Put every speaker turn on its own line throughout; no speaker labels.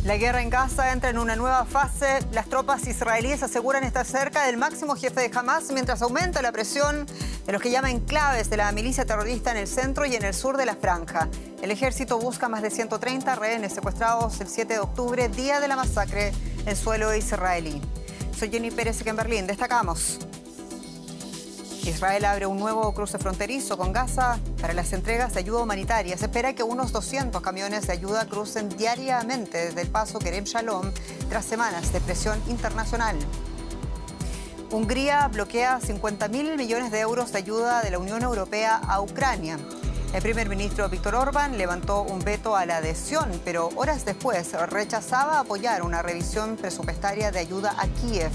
La guerra en Gaza entra en una nueva fase. Las tropas israelíes aseguran estar cerca del máximo jefe de Hamás, mientras aumenta la presión de los que llaman enclaves de la milicia terrorista en el centro y en el sur de la franja. El ejército busca más de 130 rehenes secuestrados el 7 de octubre, día de la masacre en suelo israelí. Soy Jenny Pérez, aquí en Berlín. Destacamos. Israel abre un nuevo cruce fronterizo con Gaza para las entregas de ayuda humanitaria. Se espera que unos 200 camiones de ayuda crucen diariamente desde el paso Kerem Shalom tras semanas de presión internacional. Hungría bloquea 50.000 millones de euros de ayuda de la Unión Europea a Ucrania. El primer ministro Viktor Orbán levantó un veto a la adhesión, pero horas después rechazaba apoyar una revisión presupuestaria de ayuda a Kiev.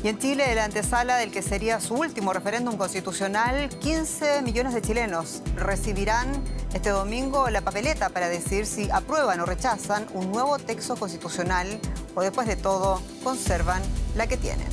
Y en Chile, la antesala del que sería su último referéndum constitucional, 15 millones de chilenos recibirán este domingo la papeleta para decidir si aprueban o rechazan un nuevo texto constitucional o, después de todo, conservan la que tienen.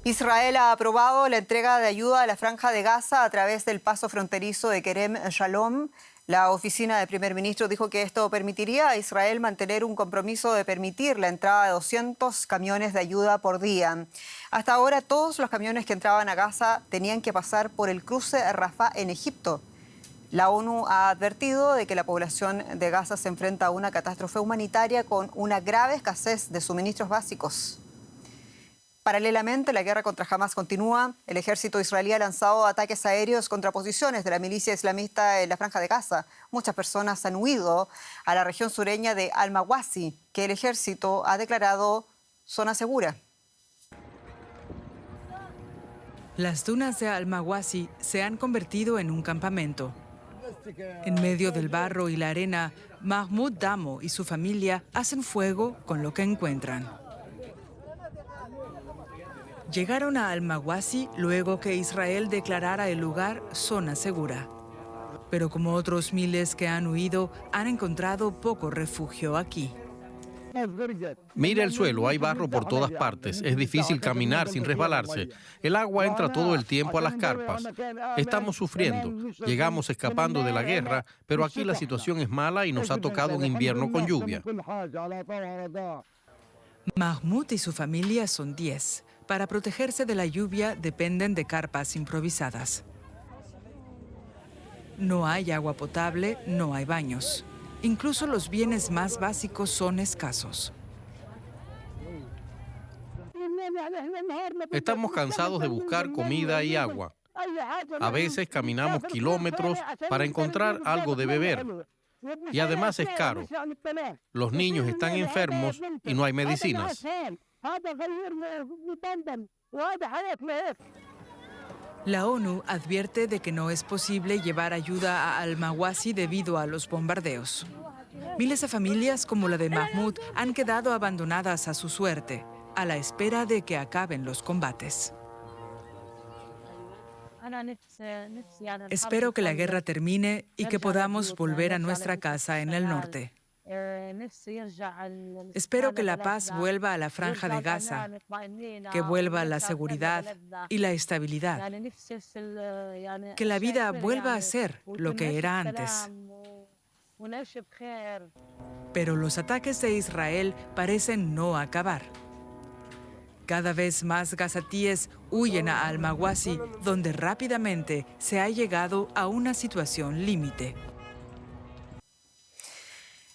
Israel ha aprobado la entrega de ayuda a la Franja de Gaza a través del paso fronterizo de Kerem Shalom. La oficina del primer ministro dijo que esto permitiría a Israel mantener un compromiso de permitir la entrada de 200 camiones de ayuda por día. Hasta ahora, todos los camiones que entraban a Gaza tenían que pasar por el cruce de Rafah en Egipto. La ONU ha advertido de que la población de Gaza se enfrenta a una catástrofe humanitaria con una grave escasez de suministros básicos. Paralelamente, la guerra contra Hamás continúa. El ejército israelí ha lanzado ataques aéreos contra posiciones de la milicia islamista en la Franja de Gaza. Muchas personas han huido a la región sureña de Al-Mawasi, que el ejército ha declarado zona segura.
Las dunas de Al-Mawasi se han convertido en un campamento. En medio del barro y la arena, Mahmoud Damo y su familia hacen fuego con lo que encuentran. Llegaron a Al-Mawasi luego que Israel declarara el lugar zona segura. Pero como otros miles que han huido, han encontrado poco refugio aquí.
Mira el suelo, hay barro por todas partes. Es difícil caminar sin resbalarse. El agua entra todo el tiempo a las carpas. Estamos sufriendo. Llegamos escapando de la guerra, pero aquí la situación es mala y nos ha tocado un invierno con lluvia.
Mahmoud y su familia son 10. Para protegerse de la lluvia dependen de carpas improvisadas. No hay agua potable, no hay baños. Incluso los bienes más básicos son escasos.
Estamos cansados de buscar comida y agua. A veces caminamos kilómetros para encontrar algo de beber. Y además es caro. Los niños están enfermos y no hay medicinas.
La ONU advierte de que no es posible llevar ayuda a Al-Mawasi debido a los bombardeos. Miles de familias como la de Mahmoud han quedado abandonadas a su suerte, a la espera de que acaben los combates. Espero que la guerra termine y que podamos volver a nuestra casa en el norte. Espero que la paz vuelva a la Franja de Gaza, que vuelva la seguridad y la estabilidad, que la vida vuelva a ser lo que era antes. Pero los ataques de Israel parecen no acabar. Cada vez más gazatíes huyen a Al-Mawasi, donde rápidamente se ha llegado a una situación límite.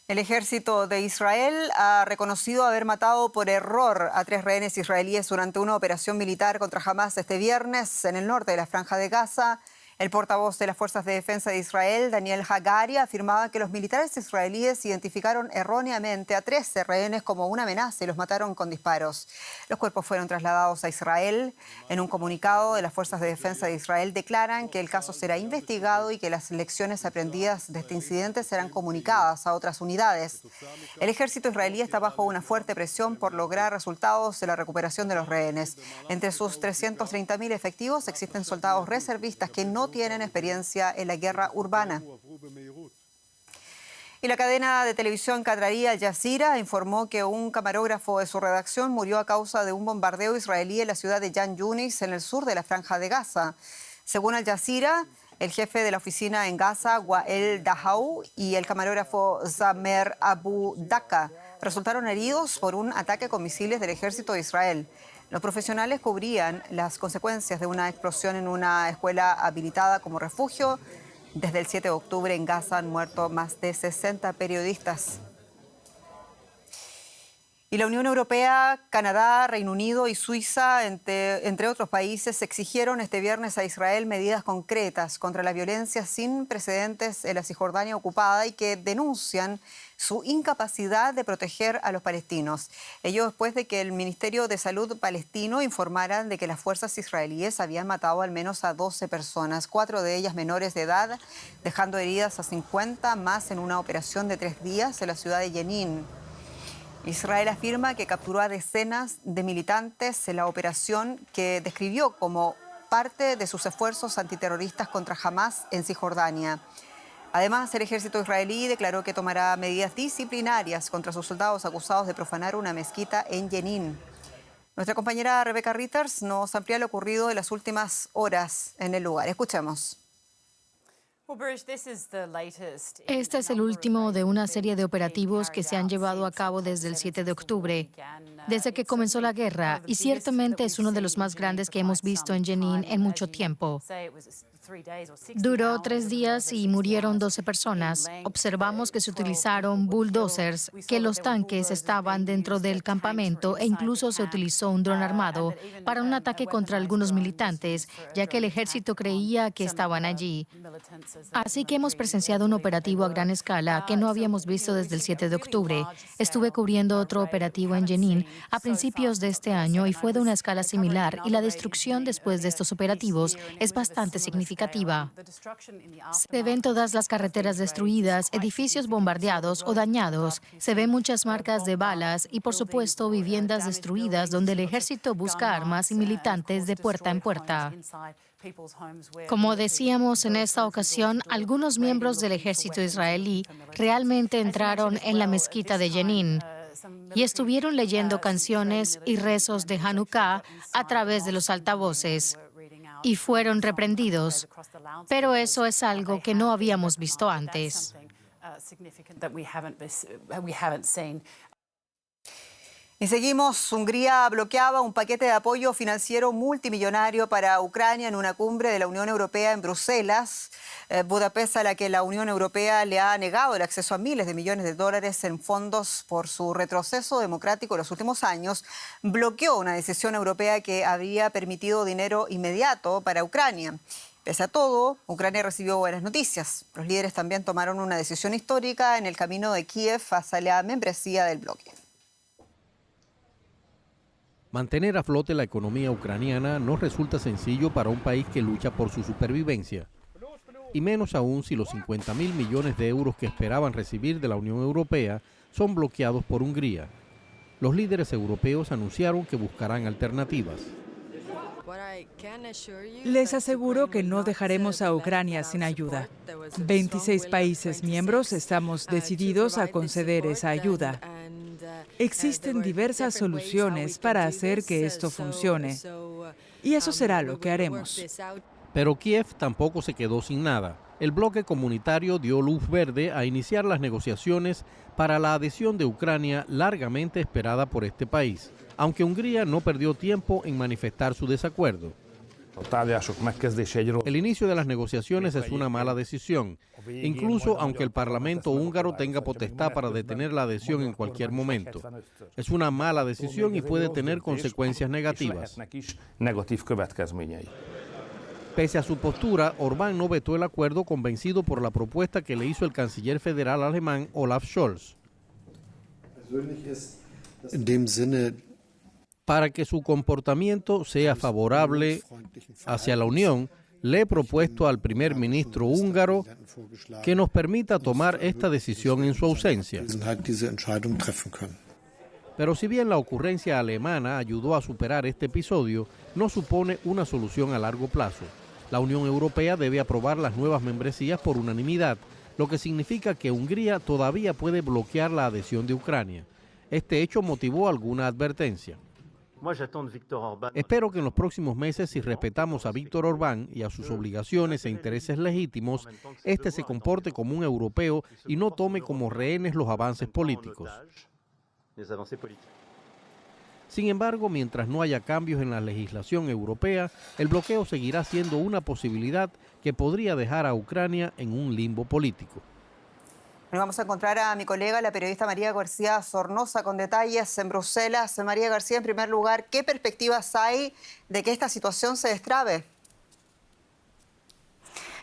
El ejército de Israel ha reconocido haber matado por error a 3 rehenes israelíes durante una operación militar contra Hamás este viernes en el norte de la Franja de Gaza. El portavoz de las Fuerzas de Defensa de Israel, Daniel Hagari, afirmaba que los militares israelíes identificaron erróneamente a 13 rehenes como una amenaza y los mataron con disparos. Los cuerpos fueron trasladados a Israel. En un comunicado de las Fuerzas de Defensa de Israel declaran que el caso será investigado y que las lecciones aprendidas de este incidente serán comunicadas a otras unidades. El ejército israelí está bajo una fuerte presión por lograr resultados de la recuperación de los rehenes. Entre sus 330.000 efectivos existen soldados reservistas que no tienen experiencia en la guerra urbana. Y la cadena de televisión catarí Al Jazeera informó que un camarógrafo de su redacción murió a causa de un bombardeo israelí en la ciudad de Jan Yunis, en el sur de la Franja de Gaza. Según Al Jazeera, el jefe de la oficina en Gaza, Wael Dahau, y el camarógrafo Zamer Abu Daka resultaron heridos por un ataque con misiles del ejército de Israel. Los profesionales cubrían las consecuencias de una explosión en una escuela habilitada como refugio. Desde el 7 de octubre en Gaza han muerto más de 60 periodistas. Y la Unión Europea, Canadá, Reino Unido y Suiza, entre otros países, exigieron este viernes a Israel medidas concretas contra la violencia sin precedentes en la Cisjordania ocupada y que denuncian su incapacidad de proteger a los palestinos. Ello después de que el Ministerio de Salud palestino informara de que las fuerzas israelíes habían matado al menos a 12 personas, 4 de ellas menores de edad, dejando heridas a 50 más en una operación de 3 días en la ciudad de Jenin. Israel afirma que capturó a decenas de militantes en la operación que describió como parte de sus esfuerzos antiterroristas contra Hamás en Cisjordania. Además, el ejército israelí declaró que tomará medidas disciplinarias contra sus soldados acusados de profanar una mezquita en Jenin. Nuestra compañera Rebecca Ritters nos amplía lo ocurrido en las últimas horas en el lugar. Escuchemos.
Este es el último de una serie de operativos que se han llevado a cabo desde el 7 de octubre, desde que comenzó la guerra, y ciertamente es uno de los más grandes que hemos visto en Jenin en mucho tiempo. Duró 3 días y murieron 12 personas. Observamos que se utilizaron bulldozers, que los tanques estaban dentro del campamento e incluso se utilizó un dron armado para un ataque contra algunos militantes, ya que el ejército creía que estaban allí. Así que hemos presenciado un operativo a gran escala que no habíamos visto desde el 7 de octubre. Estuve cubriendo otro operativo en Jenin a principios de este año y fue de una escala similar, y la destrucción después de estos operativos es bastante significativa. Se ven todas las carreteras destruidas, edificios bombardeados o dañados, se ven muchas marcas de balas y, por supuesto, viviendas destruidas donde el ejército busca armas y militantes de puerta en puerta. Como decíamos en esta ocasión, algunos miembros del ejército israelí realmente entraron en la mezquita de Jenin y estuvieron leyendo canciones y rezos de Hanukkah a través de los altavoces, y fueron reprendidos. Pero eso es algo que no habíamos visto antes.
Y seguimos. Hungría bloqueaba un paquete de apoyo financiero multimillonario para Ucrania en una cumbre de la Unión Europea en Bruselas. Budapest, a la que la Unión Europea le ha negado el acceso a miles de millones de dólares en fondos por su retroceso democrático en los últimos años, bloqueó una decisión europea que habría permitido dinero inmediato para Ucrania. Pese a todo, Ucrania recibió buenas noticias. Los líderes también tomaron una decisión histórica en el camino de Kiev hacia la membresía del bloque.
Mantener a flote la economía ucraniana no resulta sencillo para un país que lucha por su supervivencia, y menos aún si los 50.000 millones de euros que esperaban recibir de la Unión Europea son bloqueados por Hungría. Los líderes europeos anunciaron que buscarán alternativas.
Les aseguro que no dejaremos a Ucrania sin ayuda. 26 países miembros estamos decididos a conceder esa ayuda. Existen diversas soluciones para hacer que esto funcione, y eso será lo que haremos.
Pero Kiev tampoco se quedó sin nada. El bloque comunitario dio luz verde a iniciar las negociaciones para la adhesión de Ucrania, largamente esperada por este país, aunque Hungría no perdió tiempo en manifestar su desacuerdo. El inicio de las negociaciones es una mala decisión, incluso aunque el Parlamento húngaro tenga potestad para detener la adhesión en cualquier momento. Es una mala decisión y puede tener consecuencias negativas. Pese a su postura, Orbán no vetó el acuerdo, convencido por la propuesta que le hizo el canciller federal alemán Olaf Scholz. Para que su comportamiento sea favorable hacia la Unión, le he propuesto al primer ministro húngaro que nos permita tomar esta decisión en su ausencia. Pero si bien la ocurrencia alemana ayudó a superar este episodio, no supone una solución a largo plazo. La Unión Europea debe aprobar las nuevas membresías por unanimidad, lo que significa que Hungría todavía puede bloquear la adhesión de Ucrania. Este hecho motivó alguna advertencia. Espero que en los próximos meses, si respetamos a Víctor Orbán y a sus obligaciones e intereses legítimos, este se comporte como un europeo y no tome como rehenes los avances políticos. Sin embargo, mientras no haya cambios en la legislación europea, el bloqueo seguirá siendo una posibilidad que podría dejar a Ucrania en un limbo político.
Bueno, vamos a encontrar a mi colega, la periodista María García Sornosa, con detalles en Bruselas. María García, en primer lugar, ¿qué perspectivas hay de que esta situación se destrabe?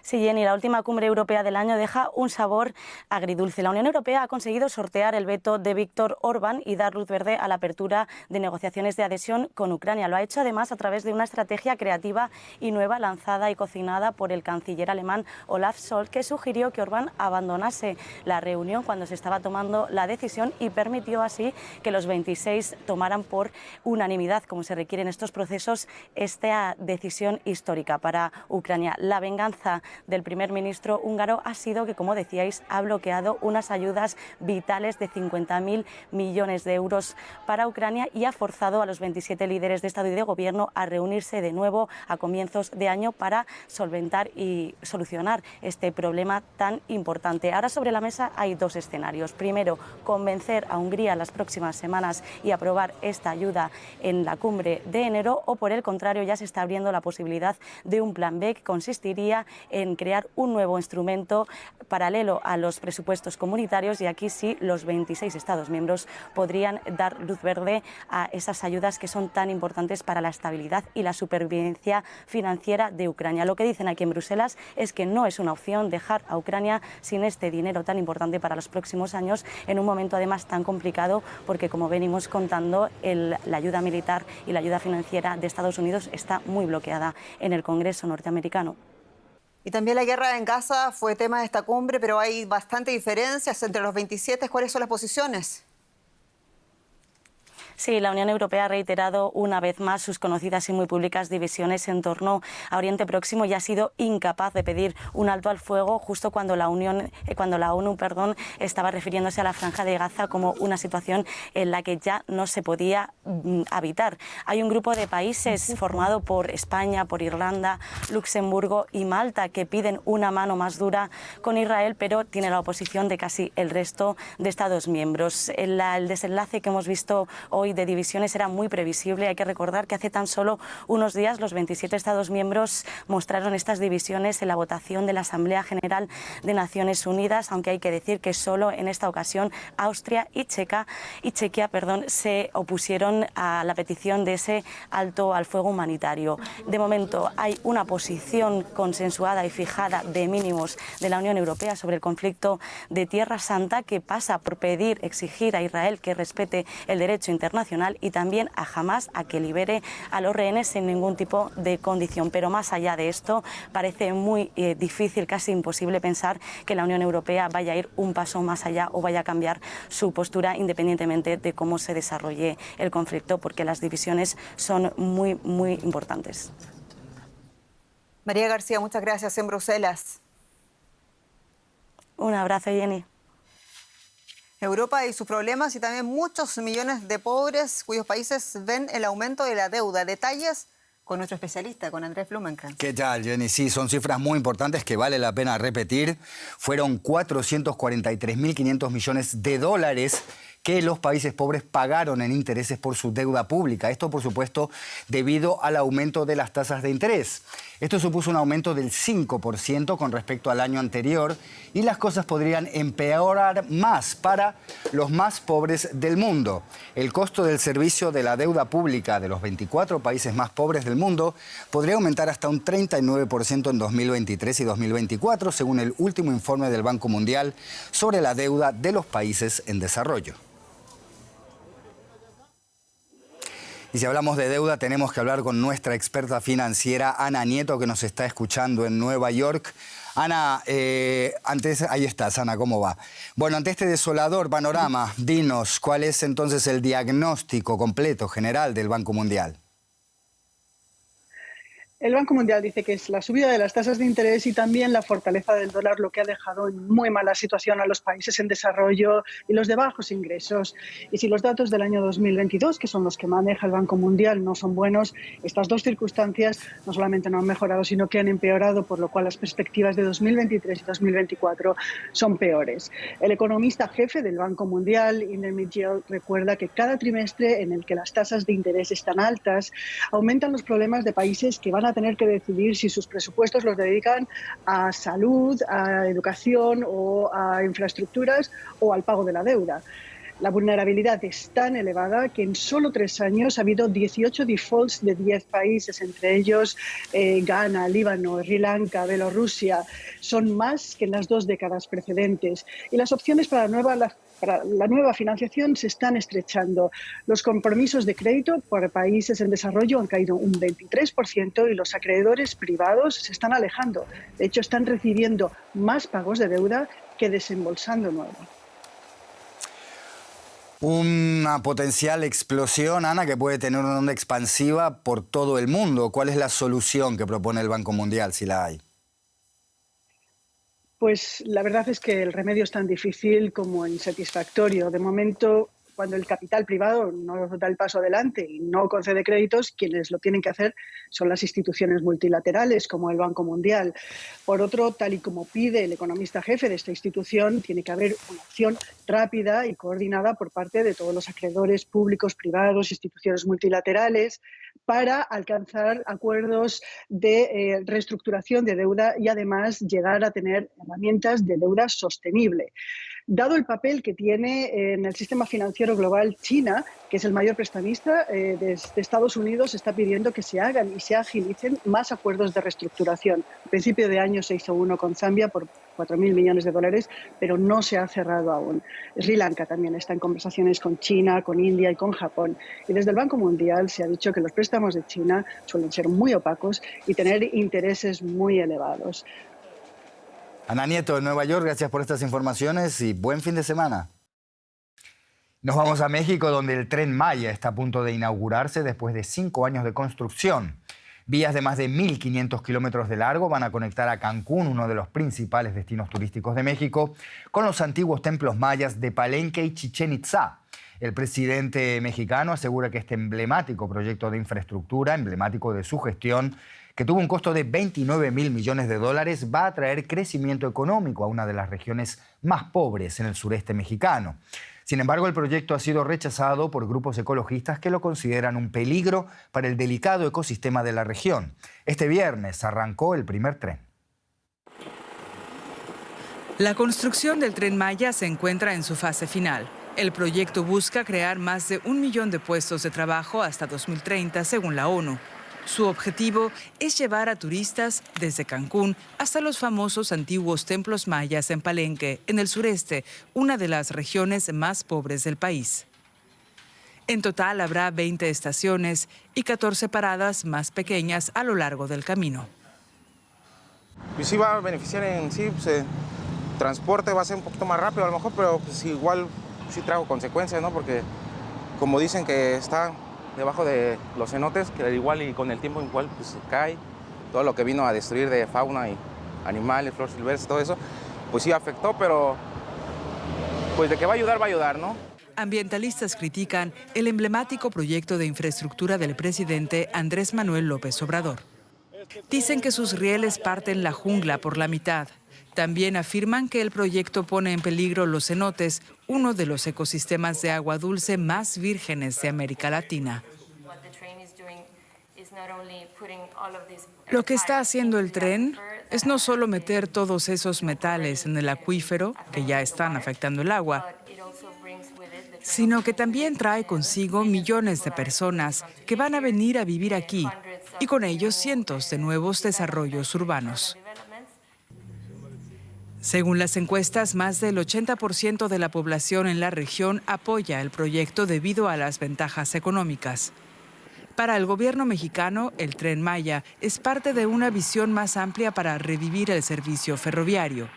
Sí, Jenny, la última cumbre europea del año deja un sabor agridulce. La Unión Europea ha conseguido sortear el veto de Víctor Orbán y dar luz verde a la apertura de negociaciones de adhesión con Ucrania. Lo ha hecho además a través de una estrategia creativa y nueva lanzada y cocinada por el canciller alemán Olaf Scholz, que sugirió que Orbán abandonase la reunión cuando se estaba tomando la decisión y permitió así que los 26 tomaran por unanimidad, como se requiere en estos procesos, esta decisión histórica para Ucrania. La venganza del primer ministro húngaro ha sido que, como decíais, ha bloqueado unas ayudas vitales de 50.000 millones de euros para Ucrania y ha forzado a los 27 líderes de Estado y de Gobierno a reunirse de nuevo a comienzos de año para solventar y solucionar este problema tan importante. Ahora sobre la mesa hay dos escenarios. Primero, convencer a Hungría las próximas semanas y aprobar esta ayuda en la cumbre de enero, o por el contrario ya se está abriendo la posibilidad de un plan B que consistiría en crear un nuevo instrumento paralelo a los presupuestos comunitarios, y aquí sí los 26 Estados miembros podrían dar luz verde a esas ayudas que son tan importantes para la estabilidad y la supervivencia financiera de Ucrania. Lo que dicen aquí en Bruselas es que no es una opción dejar a Ucrania sin este dinero tan importante para los próximos años, en un momento además tan complicado, porque como venimos contando, la ayuda militar y la ayuda financiera de Estados Unidos está muy bloqueada en el Congreso norteamericano.
Y también la guerra en Gaza fue tema de esta cumbre, pero hay bastantes diferencias entre los 27. ¿Cuáles son las posiciones?
Sí, la Unión Europea ha reiterado una vez más sus conocidas y muy públicas divisiones en torno a Oriente Próximo y ha sido incapaz de pedir un alto al fuego justo cuando la ONU estaba refiriéndose a la Franja de Gaza como una situación en la que ya no se podía habitar. Hay un grupo de países formado por España, por Irlanda, Luxemburgo y Malta que piden una mano más dura con Israel, pero tiene la oposición de casi el resto de Estados miembros. El desenlace que hemos visto hoy de divisiones era muy previsible. Hay que recordar que hace tan solo unos días los 27 Estados miembros mostraron estas divisiones en la votación de la Asamblea General de Naciones Unidas, aunque hay que decir que solo en esta ocasión Austria y Chequia se opusieron a la petición de ese alto al fuego humanitario. De momento hay una posición consensuada y fijada de mínimos de la Unión Europea sobre el conflicto de Tierra Santa, que pasa por exigir a Israel que respete el derecho internacional y también a Hamás a que libere a los rehenes sin ningún tipo de condición. Pero más allá de esto, parece muy difícil, casi imposible pensar que la Unión Europea vaya a ir un paso más allá o vaya a cambiar su postura independientemente de cómo se desarrolle el conflicto, porque las divisiones son muy, muy importantes.
María García, muchas gracias en Bruselas.
Un abrazo, Jenny.
Europa y sus problemas, y también muchos millones de pobres cuyos países ven el aumento de la deuda. Detalles con nuestro especialista, con Andrés Blumenkrantz.
¿Qué tal, Jenny? Sí, son cifras muy importantes que vale la pena repetir. Fueron 443.500 millones de dólares que los países pobres pagaron en intereses por su deuda pública. Esto, por supuesto, debido al aumento de las tasas de interés. Esto supuso un aumento del 5% con respecto al año anterior, y las cosas podrían empeorar más para los más pobres del mundo. El costo del servicio de la deuda pública de los 24 países más pobres del mundo podría aumentar hasta un 39% en 2023 y 2024, según el último informe del Banco Mundial sobre la deuda de los países en desarrollo. Y si hablamos de deuda, tenemos que hablar con nuestra experta financiera, Ana Nieto, que nos está escuchando en Nueva York. Ana, ahí estás, Ana, ¿cómo va? Bueno, ante este desolador panorama, dinos, ¿cuál es entonces el diagnóstico completo, general del Banco Mundial?
El Banco Mundial dice que es la subida de las tasas de interés y también la fortaleza del dólar lo que ha dejado en muy mala situación a los países en desarrollo y los de bajos ingresos. Y si los datos del año 2022, que son los que maneja el Banco Mundial, no son buenos, estas dos circunstancias no solamente no han mejorado, sino que han empeorado, por lo cual las perspectivas de 2023 y 2024 son peores. El economista jefe del Banco Mundial, Inder Mitchell, recuerda que cada trimestre en el que las tasas de interés están altas, aumentan los problemas de países que van a tener que decidir si sus presupuestos los dedican a salud, a educación o a infraestructuras o al pago de la deuda. La vulnerabilidad es tan elevada que en solo 3 años ha habido 18 defaults de 10 países, entre ellos Ghana, Líbano, Sri Lanka, Bielorrusia. Son más que en las 2 décadas precedentes. Y las opciones para la nueva financiación se están estrechando. Los compromisos de crédito por países en desarrollo han caído un 23% y los acreedores privados se están alejando. De hecho, están recibiendo más pagos de deuda que desembolsando nuevo.
Una potencial explosión, Ana, que puede tener una onda expansiva por todo el mundo. ¿Cuál es la solución que propone el Banco Mundial, si la hay?
Pues la verdad es que el remedio es tan difícil como insatisfactorio. De momento, cuando el capital privado no da el paso adelante y no concede créditos, quienes lo tienen que hacer son las instituciones multilaterales, como el Banco Mundial. Por otro, tal y como pide el economista jefe de esta institución, tiene que haber una acción rápida y coordinada por parte de todos los acreedores públicos, privados, instituciones multilaterales, para alcanzar acuerdos de reestructuración de deuda y además llegar a tener herramientas de deuda sostenible. Dado el papel que tiene en el sistema financiero global China, que es el mayor prestamista de Estados Unidos, está pidiendo que se hagan y se agilicen más acuerdos de reestructuración. A principio de año se hizo uno con Zambia por 4.000 millones de dólares, pero no se ha cerrado aún. Sri Lanka también está en conversaciones con China, con India y con Japón. Y desde el Banco Mundial se ha dicho que los préstamos de China suelen ser muy opacos y tener intereses muy elevados.
Ana Nieto de Nueva York, gracias por estas informaciones y buen fin de semana. Nos vamos a México, donde el Tren Maya está a punto de inaugurarse después de 5 años de construcción. Vías de más de 1.500 kilómetros de largo van a conectar a Cancún, uno de los principales destinos turísticos de México, con los antiguos templos mayas de Palenque y Chichén Itzá. El presidente mexicano asegura que este emblemático proyecto de infraestructura, emblemático de su gestión, que tuvo un costo de 29.000 millones de dólares, va a traer crecimiento económico a una de las regiones más pobres en el sureste mexicano. Sin embargo, el proyecto ha sido rechazado por grupos ecologistas que lo consideran un peligro para el delicado ecosistema de la región. Este viernes arrancó el primer tren.
La construcción del Tren Maya se encuentra en su fase final. El proyecto busca crear más de 1 millón de puestos de trabajo hasta 2030, según la ONU. Su objetivo es llevar a turistas desde Cancún hasta los famosos antiguos templos mayas en Palenque, en el sureste, una de las regiones más pobres del país. En total habrá 20 estaciones y 14 paradas más pequeñas a lo largo del camino.
Pues sí va a beneficiar en sí, pues, el transporte va a ser un poquito más rápido a lo mejor, pero pues igual sí trajo consecuencias, ¿no? Porque como dicen que está debajo de los cenotes, que igual y con el tiempo igual pues cae, todo lo que vino a destruir de fauna y animales, flores silvestres, todo eso, pues sí afectó, pero pues de que va a ayudar, ¿no?
Ambientalistas critican el emblemático proyecto de infraestructura del presidente Andrés Manuel López Obrador. Dicen que sus rieles parten la jungla por la mitad. También afirman que el proyecto pone en peligro los cenotes, uno de los ecosistemas de agua dulce más vírgenes de América Latina. Lo que está haciendo el tren es no solo meter todos esos metales en el acuífero, que ya están afectando el agua, sino que también trae consigo millones de personas que van a venir a vivir aquí y con ellos cientos de nuevos desarrollos urbanos. Según las encuestas, más del 80% de la población en la región apoya el proyecto debido a las ventajas económicas. Para el gobierno mexicano, el Tren Maya es parte de una visión más amplia para revivir el servicio ferroviario.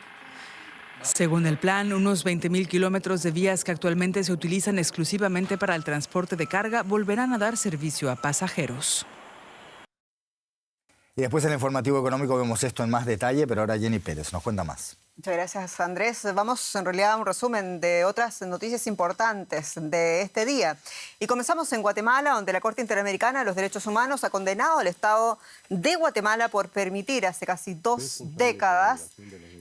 Según el plan, unos 20.000 kilómetros de vías que actualmente se utilizan exclusivamente para el transporte de carga volverán a dar servicio a pasajeros.
Y después en el informativo económico vemos esto en más detalle, pero ahora Jenny Pérez nos cuenta más.
Muchas gracias, Andrés. Vamos en realidad a un resumen de otras noticias importantes de este día. Y comenzamos en Guatemala, donde la Corte Interamericana de los Derechos Humanos ha condenado al Estado de Guatemala por permitir hace casi 2 décadas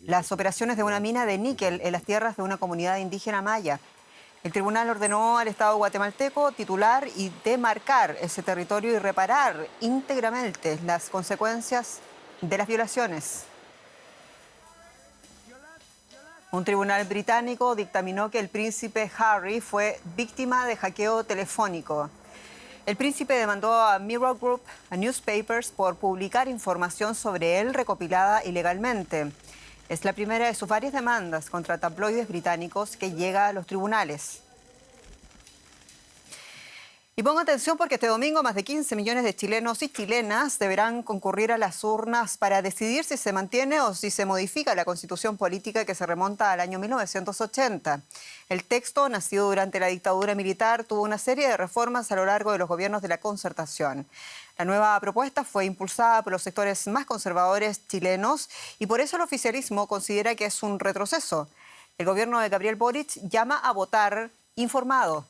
las operaciones de una mina de níquel en las tierras de una comunidad indígena maya. El tribunal ordenó al Estado guatemalteco titular y demarcar ese territorio y reparar íntegramente las consecuencias de las violaciones. Un tribunal británico dictaminó que el príncipe Harry fue víctima de hackeo telefónico. El príncipe demandó a Mirror Group, a Newspapers, por publicar información sobre él recopilada ilegalmente. Es la primera de sus varias demandas contra tabloides británicos que llega a los tribunales. Y pongan atención porque este domingo más de 15 millones de chilenos y chilenas deberán concurrir a las urnas para decidir si se mantiene o si se modifica la constitución política que se remonta al año 1980. El texto, nacido durante la dictadura militar, tuvo una serie de reformas a lo largo de los gobiernos de la Concertación. La nueva propuesta fue impulsada por los sectores más conservadores chilenos y por eso el oficialismo considera que es un retroceso. El gobierno de Gabriel Boric llama a votar informado.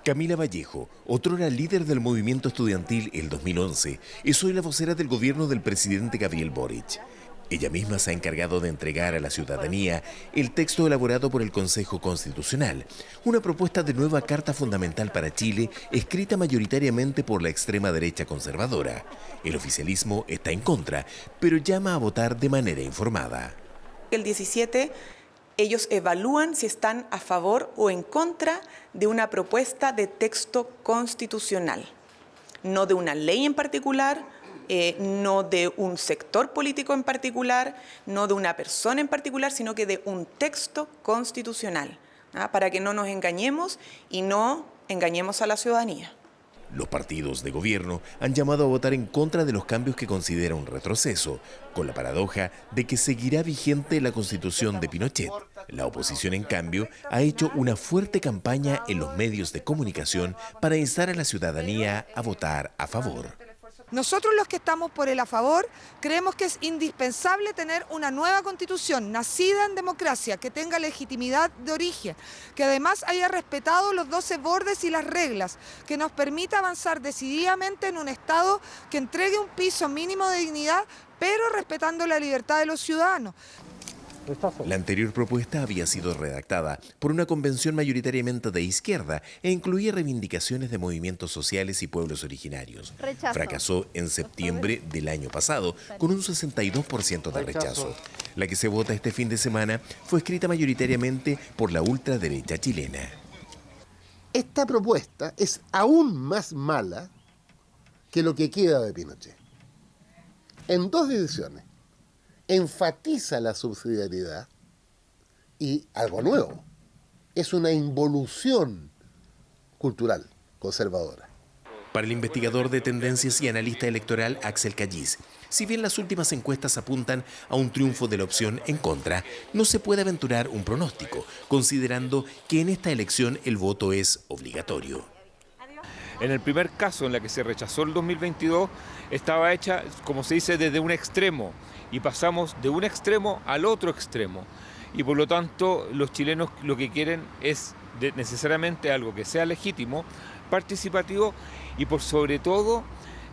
Camila Vallejo, otrora líder del movimiento estudiantil el 2011, es hoy la vocera del gobierno del presidente Gabriel Boric. Ella misma se ha encargado de entregar a la ciudadanía el texto elaborado por el Consejo Constitucional, una propuesta de nueva Carta Fundamental para Chile, escrita mayoritariamente por la extrema derecha conservadora. El oficialismo está en contra, pero llama a votar de manera informada.
El 17 ellos evalúan si están a favor o en contra de una propuesta de texto constitucional, no de una ley en particular, no de un sector político en particular, no de una persona en particular, sino que de un texto constitucional, para que no nos engañemos y no engañemos a la ciudadanía.
Los partidos de gobierno han llamado a votar en contra de los cambios que considera un retroceso, con la paradoja de que seguirá vigente la Constitución de Pinochet. La oposición, en cambio, ha hecho una fuerte campaña en los medios de comunicación para instar a la ciudadanía a votar a favor.
Nosotros los que estamos por el a favor creemos que es indispensable tener una nueva constitución nacida en democracia, que tenga legitimidad de origen, que además haya respetado los 12 bordes y las reglas, que nos permita avanzar decididamente en un Estado que entregue un piso mínimo de dignidad, pero respetando la libertad de los ciudadanos.
La anterior propuesta había sido redactada por una convención mayoritariamente de izquierda e incluía reivindicaciones de movimientos sociales y pueblos originarios. Fracasó en septiembre del año pasado con un 62% de rechazo. La que se vota este fin de semana fue escrita mayoritariamente por la ultraderecha chilena.
Esta propuesta es aún más mala que lo que queda de Pinochet. En 2 decisiones. Enfatiza la subsidiariedad y algo nuevo, es una involución cultural conservadora.
Para el investigador de tendencias y analista electoral Axel Callis, si bien las últimas encuestas apuntan a un triunfo de la opción en contra, no se puede aventurar un pronóstico, considerando que en esta elección el voto es obligatorio.
En el primer caso, en la que se rechazó el 2022, estaba hecha, como se dice, desde un extremo, y pasamos de un extremo al otro extremo. Y por lo tanto, los chilenos lo que quieren es necesariamente algo que sea legítimo, participativo y por sobre todo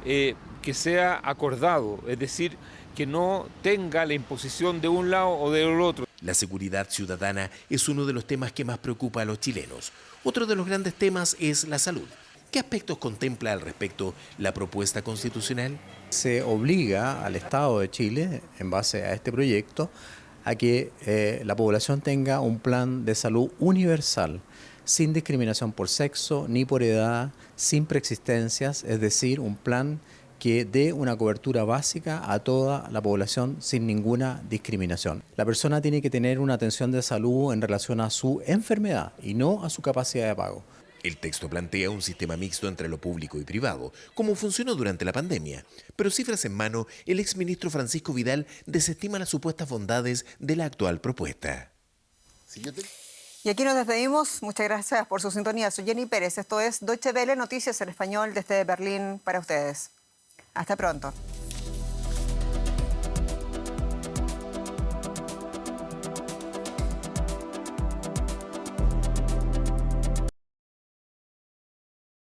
que sea acordado, es decir, que no tenga la imposición de un lado o del otro.
La seguridad ciudadana es uno de los temas que más preocupa a los chilenos. Otro de los grandes temas es la salud. ¿Qué aspectos contempla al respecto la propuesta constitucional?
Se obliga al Estado de Chile, en base a este proyecto, a que la población tenga un plan de salud universal, sin discriminación por sexo ni por edad, sin preexistencias, es decir, un plan que dé una cobertura básica a toda la población sin ninguna discriminación. La persona tiene que tener una atención de salud en relación a su enfermedad y no a su capacidad de pago.
El texto plantea un sistema mixto entre lo público y privado, como funcionó durante la pandemia. Pero cifras en mano, el exministro Francisco Vidal desestima las supuestas bondades de la actual propuesta.
Y aquí nos despedimos. Muchas gracias por su sintonía. Soy Jenny Pérez. Esto es Deutsche Welle, noticias en español desde Berlín para ustedes. Hasta pronto.